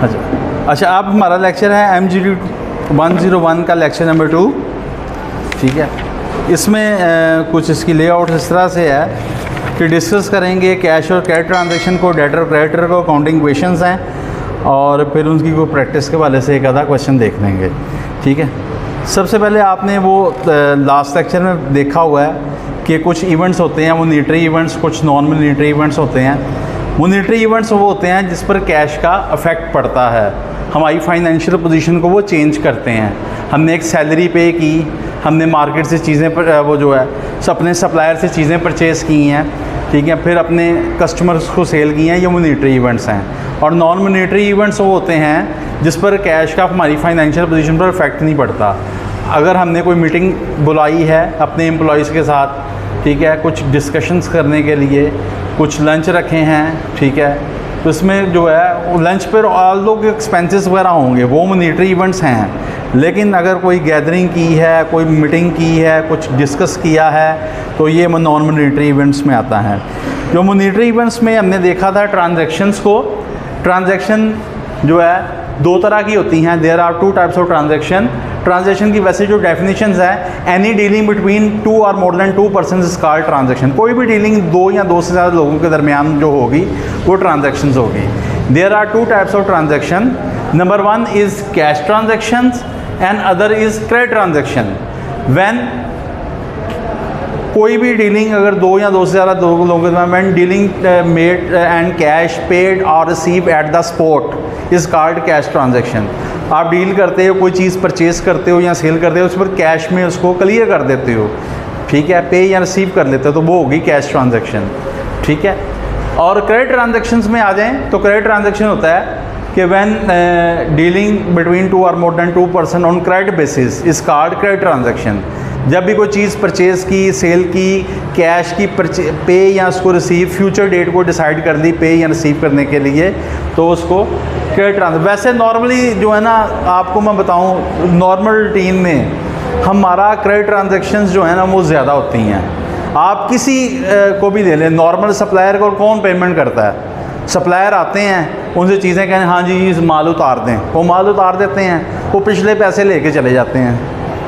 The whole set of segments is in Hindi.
अच्छा, अब हमारा लेक्चर है MGD 101 का लेक्चर नंबर 2। ठीक है, इसमें कुछ इसकी लेआउट इस तरह से है कि डिस्कस करेंगे कैश और क्रेडिट ट्रांजैक्शन को, डेटर और क्रेडिटर को, अकाउंटिंग क्वेश्चंस हैं और फिर उनकी कोई प्रैक्टिस के वाले से एक आधा क्वेश्चन देख लेंगे। ठीक है, सबसे पहले आपने वो लास्ट लेक्चर में देखा हुआ है कि कुछ इवेंट्स होते हैं मॉनिटरी इवेंट्स, कुछ नॉन मॉनिटरी इवेंट्स होते हैं। मॉनिटरी इवेंट्स वो होते हैं जिस पर कैश का अफेक्ट पड़ता है, हमारी फाइनेंशियल पोजीशन को वो चेंज करते हैं। हमने एक सैलरी पे की, हमने मार्केट से चीज़ें वो जो है अपने सप्लायर से चीज़ें परचेज़ की हैं, ठीक है, फिर अपने कस्टमर्स को सेल की हैं। ये मॉनिटरी इवेंट्स हैं। और नॉन मॉनिटरी इवेंट्स वो होते हैं जिस पर कैश का हमारी फाइनेंशियल पोजीशन पर इफेक्ट नहीं पड़ता। अगर हमने कोई मीटिंग बुलाई है अपने एम्प्लॉयज़ के साथ, ठीक है, कुछ डिस्कशंस करने के लिए, कुछ लंच रखे हैं, ठीक है, तो इसमें जो है लंच पर ऑल लोग एक्सपेंसेस वगैरह होंगे, वो मॉनिटरी इवेंट्स हैं। लेकिन अगर कोई गैदरिंग की है, कोई मीटिंग की है, कुछ डिस्कस किया है, तो ये नॉन मॉनिटरी इवेंट्स में आता है। जो मॉनिटरी इवेंट्स में हमने देखा था ट्रांजैक्शंस को, ट्रांजैक्शन जो है दो तरह की होती हैं। There are 2 types of transaction. Transaction की वैसे जो डेफिनेशंस है, एनी डीलिंग बिटवीन 2 और more than 2 persons is called transaction. कोई भी डीलिंग 2 या 2 से ज़्यादा लोगों के दरमियान जो होगी वो ट्रांजैक्शंस होगी। There are 2 types of transaction. Number 1 is cash transactions and other is credit transaction. When कोई भी डीलिंग अगर 2 या 2 से ज़्यादा लोगों के दरमियान dealing made and cash paid और receive at the spot is called cash transaction. आप डील करते हो, कोई चीज़ परचेज करते हो या सेल करते हो, उस पर कैश में उसको क्लियर कर देते हो, ठीक है, पे या रिसीव कर लेते हो, तो वो होगी कैश ट्रांजैक्शन। ठीक है, और क्रेडिट ट्रांजैक्शंस में आ जाएं तो क्रेडिट ट्रांजैक्शन होता है कि व्हेन डीलिंग बिटवीन 2 और more than 2 person on credit basis is called credit transaction. जब भी कोई चीज़ परचेज़ की, सेल की, कैश की पे या उसको रिसीव, फ्यूचर डेट को डिसाइड कर दी पे या रिसीव करने के लिए, तो उसको क्रेडिट ट्रांजैक्शन। वैसे नॉर्मली जो है ना, आपको मैं बताऊं, नॉर्मल रूटीन में हमारा क्रेडिट ट्रांजैक्शंस जो है ना वो ज़्यादा होती हैं। आप किसी को भी ले लें, नॉर्मल सप्लायर को कौन पेमेंट करता है? सप्लायर आते हैं, उनसे चीज़ें कहने हाँ जी माल उतार दें, वो माल उतार देते हैं, वो पिछले पैसे लेके चले जाते हैं,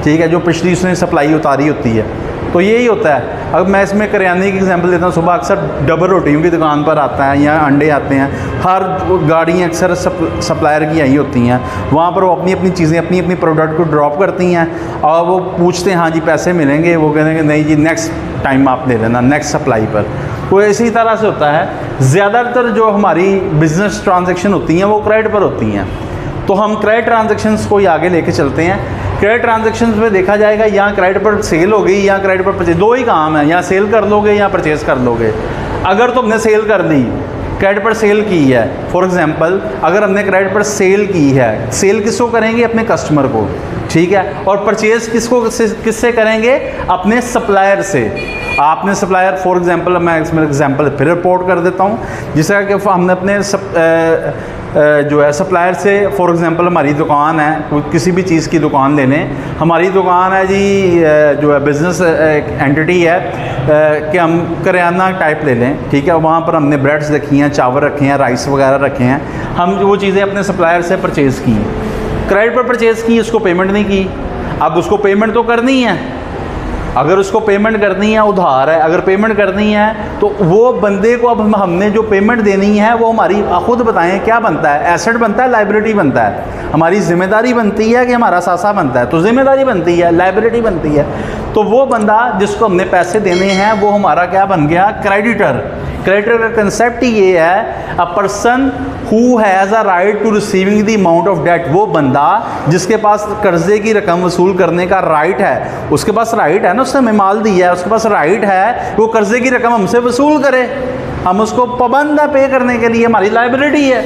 ठीक है, जो पिछली उसने सप्लाई उतारी होती है। तो यही होता है। अब मैं इसमें करियाने की एग्जांपल देता हूँ। सुबह अक्सर डबल रोटियों की दुकान पर आता है या अंडे आते हैं, हर गाड़ियाँ अक्सर सप्लायर की आई होती हैं, वहाँ पर वो अपनी अपनी चीज़ें, अपनी अपनी प्रोडक्ट को ड्रॉप करती हैं और वो पूछते हैं हाँ जी पैसे मिलेंगे, वो कहेंगे नहीं जी नेक्स्ट टाइम आप ले लेना, नेक्स्ट सप्लाई पर। तो इसी तरह से होता है। ज़्यादातर जो हमारी बिजनेस ट्रांजेक्शन होती हैं वो क्रेडिट पर होती हैं, तो हम क्रेडिट ट्रांजेक्शन्स को ही आगे लेके चलते हैं। क्रेडिट ट्रांजैक्शंस में देखा जाएगा यहाँ क्रेडिट पर सेल हो गई या क्रेडिट पर परचेज, दो ही काम है, या सेल कर लोगे या परचेज कर लोगे। अगर तुमने सेल कर दी, क्रेडिट पर सेल की है, फॉर एग्जांपल अगर हमने क्रेडिट पर सेल की है, सेल किसको करेंगे? अपने कस्टमर को, ठीक है, और परचेज किससे करेंगे? अपने सप्लायर से। आपने सप्लायर, फॉर एग्जांपल मैं इसमें एग्जांपल फिर रिपोर्ट कर देता हूँ, जिस तरह कि हमने अपने जो है सप्लायर से, फॉर एग्जांपल हमारी दुकान है, किसी भी चीज़ की दुकान ले लें, हमारी दुकान है जी जो है बिज़नेस एंटिटी है कि हम करियाना टाइप ले लें, ठीक है, वहाँ पर हमने ब्रेड्स रखी हैं, चावल रखे हैं, राइस वगैरह रखे हैं, हम वो चीज़ें अपने सप्लायर से परचेज़ की, क्रेडिट पर परचेज़ की, उसको पेमेंट नहीं की। अब उसको पेमेंट तो करनी है, अगर उसको पेमेंट करनी है, उधार है, अगर पेमेंट करनी है तो वो बंदे को अब हमने जो पेमेंट देनी है वो हमारी, खुद बताएं क्या बनता है? एसेट बनता है, लाइबिलिटी बनता है? हमारी जिम्मेदारी बनती है कि हमारा सासा बनता है? तो जिम्मेदारी बनती है, लाइबिलिटी बनती है। तो वो बंदा जिसको हमने पैसे देने हैं वो हमारा क्या बन गया? क्रेडिटर। क्रेडिटर का कंसेप्ट ही ये है, a person who has a right to receiving the amount of debt. वो बंदा जिसके पास कर्जे की रकम वसूल करने का राइट है, उसके पास राइट है ना, उसने हमें माल दिया है, उसके पास राइट है वो कर्जे की रकम हमसे वसूल करे, हम उसको पाबंद है पे करने के लिए, हमारी लाइबिलिटी है,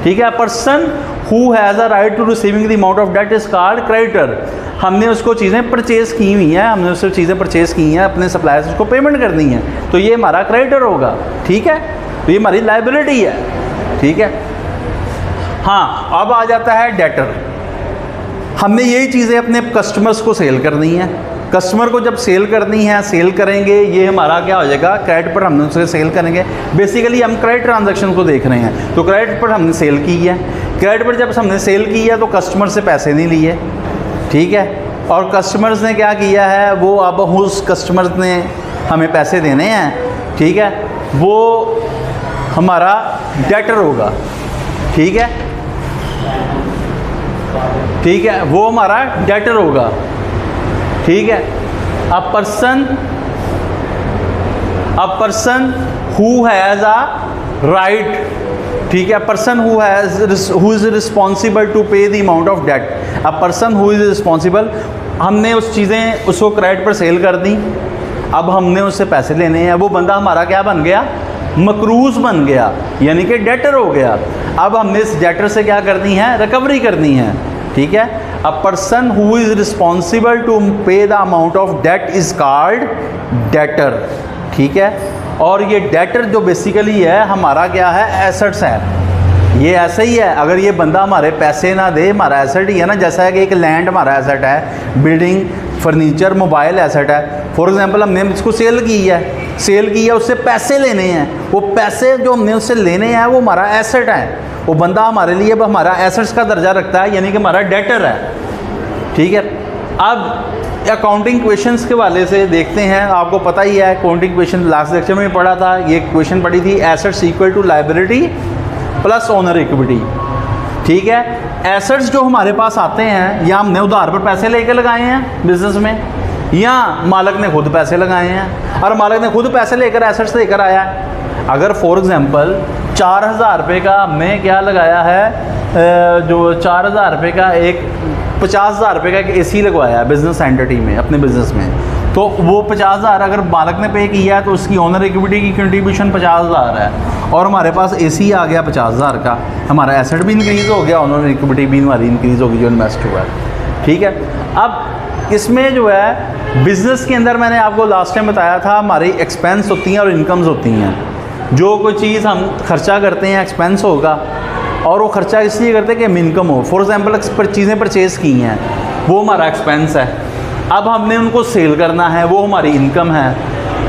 ठीक है। Person who has a right to receiving the amount of debt is called creditor. हमने उसको चीज़ें परचेज़ की हुई हैं, हमने उससे चीज़ें परचेज़ की हैं, अपने सप्लायर से उसको पेमेंट करनी है, तो ये हमारा क्रेडिटर होगा, ठीक है, तो ये हमारी लाइबिलिटी है, ठीक है। हाँ, अब आ जाता है डेटर। हमने यही चीज़ें अपने कस्टमर्स को सेल करनी है, कस्टमर को जब सेल करनी है, सेल करेंगे, ये हमारा क्या हो जाएगा? क्रेडिट पर हमने उसे सेल करेंगे। बेसिकली हम क्रेडिट ट्रांजैक्शन को देख रहे हैं, तो क्रेडिट पर हमने सेल की है, क्रेडिट पर जब हमने सेल की है तो कस्टमर से पैसे नहीं लिए, ठीक है, और कस्टमर्स ने क्या किया है, वो अब उस कस्टमर्स ने हमें पैसे देने हैं, ठीक है, वो हमारा डेटर होगा, ठीक है, ठीक है, वो हमारा डेटर होगा, ठीक है। A person who has a right, ठीक है, person who is responsible to pay the amount of debt, a person who is responsible, हमने उस चीज़ें उसको क्रेडिट पर सेल कर दी, अब हमने उससे पैसे लेने हैं, वो बंदा हमारा क्या बन गया, मकरूज़ बन गया, यानी कि डेटर हो गया। अब हमने इस डेटर से क्या करनी है, रिकवरी करनी है, ठीक है। A person who is responsible to pay the amount of debt is called debtor, ठीक है। और ये डेटर जो बेसिकली है हमारा क्या है, एसेट्स है, ये ऐसे ही है, अगर ये बंदा हमारे पैसे ना दे, हमारा एसेट ही है ना, जैसा है कि एक लैंड हमारा एसेट है, बिल्डिंग, फर्नीचर, मोबाइल एसेट है। फॉर एग्जांपल हमने इसको सेल की है, उससे पैसे लेने हैं, वो पैसे जो हमने उससे लेने हैं वो हमारा एसेट है, वो बंदा हमारे लिए अब हमारा एसेट्स का दर्जा रखता है, यानी कि हमारा डेटर है, ठीक है। अब अकाउंटिंग क्वेश्चंस के वाले से देखते हैं, आपको पता ही है अकाउंटिंग क्वेश्चन लास्ट लेक्चर में पढ़ा था, ये क्वेश्चन पढ़ी थी, assets equal to liability plus owner equity, ठीक है। एसेट्स जो हमारे पास आते हैं, या हमने उधार पर पैसे लेकर लगाए हैं बिजनेस में, या मालिक ने खुद पैसे लगाए हैं, और मालिक ने खुद पैसे लेकर एसेट्स लेकर आया है। अगर फॉर एग्जांपल 4000 रुपये का हमने क्या लगाया है, जो 4000 रुपये का एक 50,000 रुपये का एक एसी लगवाया है बिज़नेस एंटिटी में, अपने बिज़नेस में, तो वो 50,000 अगर मालिक ने पे किया है तो उसकी ओनर इक्विटी की कंट्रीब्यूशन 50,000 है, और हमारे पास एसी आ गया 50,000 का, हमारा एसेट भी इंक्रीज़ हो गया, ओनर इक्विटी भी हमारी इंक्रीज़ होगी जो इन्वेस्ट हुआ है, ठीक है। अब इसमें जो है बिज़नेस के अंदर मैंने आपको लास्ट टाइम बताया था, हमारी एक्सपेंस होती हैं और इनकम्स होती हैं। जो कोई चीज़ हम खर्चा करते हैं एक्सपेंस होगा, और वो खर्चा इसलिए करते हैं कि हम इनकम हो। फॉर एग्जांपल चीज़ें परचेज़ की हैं, वो हमारा एक्सपेंस है, अब हमने उनको सेल करना है, वो हमारी इनकम है।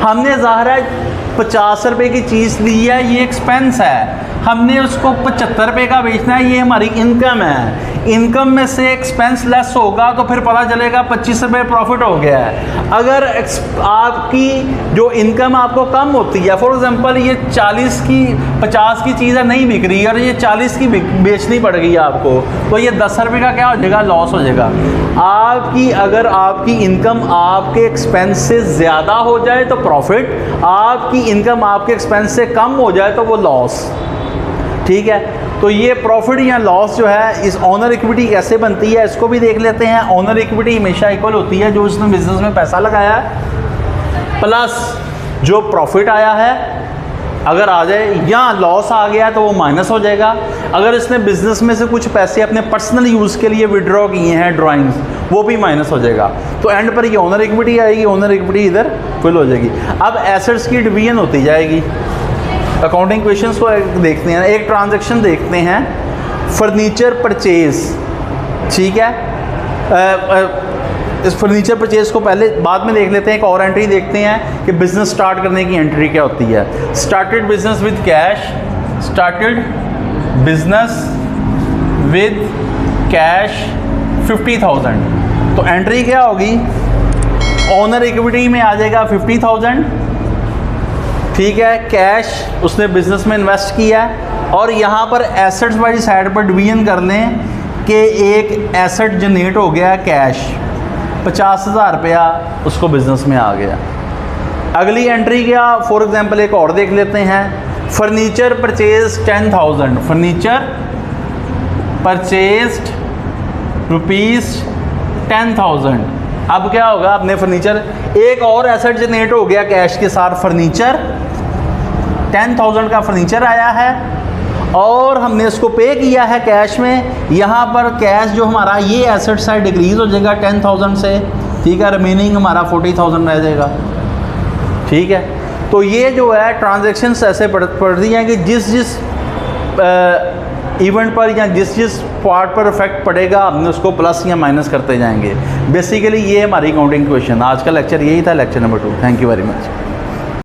हमने ज़ाहिर है 50 रुपये की चीज़ ली है, ये एक्सपेंस है, हमने उसको 75 रुपये का बेचना है, ये हमारी इनकम है। इनकम में से एक्सपेंस लेस होगा तो फिर पता चलेगा 25 रुपये प्रॉफिट हो गया है। अगर आपकी जो इनकम आपको कम होती है, फॉर एग्जांपल ये 50 की चीज़ है, नहीं बिक रही और ये 40 की बेचनी पड़ गई आपको, तो ये 10 रुपये का क्या हो जाएगा, लॉस हो जाएगा आपकी। अगर आपकी इनकम आपके एक्सपेंस से ज़्यादा हो जाए तो प्रॉफिट, आपकी इनकम आपके एक्सपेंस से कम हो जाए तो वो लॉस, ठीक है। तो ये प्रॉफिट या लॉस जो है, इस ओनर इक्विटी कैसे बनती है इसको भी देख लेते हैं। ओनर इक्विटी हमेशा इक्वल होती है जो उसने बिजनेस में पैसा लगाया है प्लस जो प्रॉफिट आया है, अगर आ जाए, या लॉस आ गया तो वो माइनस हो जाएगा। अगर इसने बिजनेस में से कुछ पैसे अपने पर्सनल यूज़ के लिए विड्रॉ किए हैं, ड्राइंग्स, वो भी माइनस हो जाएगा। तो एंड पर ये ओनर इक्विटी आएगी, ओनर इक्विटी इधर फुल हो जाएगी। अब एसेट्स की डिवीजन होती जाएगी। अकाउंटिंग क्वेश्चंस को देखते हैं, एक ट्रांजैक्शन देखते हैं, फर्नीचर परचेज, ठीक है। इस फर्नीचर परचेज को पहले बाद में देख लेते हैं। एक और एंट्री देखते हैं कि बिज़नेस स्टार्ट करने की एंट्री क्या होती है। Started business with cash, started business with cash 50,000, तो एंट्री क्या होगी, ओनर इक्विटी में आ जाएगा 50,000, ठीक है। कैश उसने बिजनेस में इन्वेस्ट किया है, और यहाँ पर एसेट्स वाली साइड पर डिवीजन कर लें कि एक एसेट जनरेट हो गया कैश, 50,000 रुपया उसको बिजनेस में आ गया। अगली एंट्री क्या, फॉर एग्जांपल एक और देख लेते हैं, फर्नीचर परचेज 10,000, फर्नीचर परचेज्ड ₹10,000। अब क्या होगा, अपने फर्नीचर, एक और एसेट जनरेट हो गया कैश के साथ, फर्नीचर 10,000 का फर्नीचर आया है, और हमने इसको पे किया है कैश में। यहाँ पर कैश जो हमारा ये एसेट साइड डिक्रीज हो जाएगा 10,000 से, ठीक है, रिमेनिंग हमारा 40,000 रह जाएगा, ठीक है। तो ये जो है ट्रांजैक्शंस ऐसे पड़ती हैं कि जिस इवेंट पर या जिस पार्ट पर इफेक्ट पड़ेगा हमने उसको प्लस या माइनस करते जाएंगे। बेसिकली ये हमारी अकाउंटिंग क्वेश्चन, आज का लेक्चर यही था, lecture number 2। Thank you very much.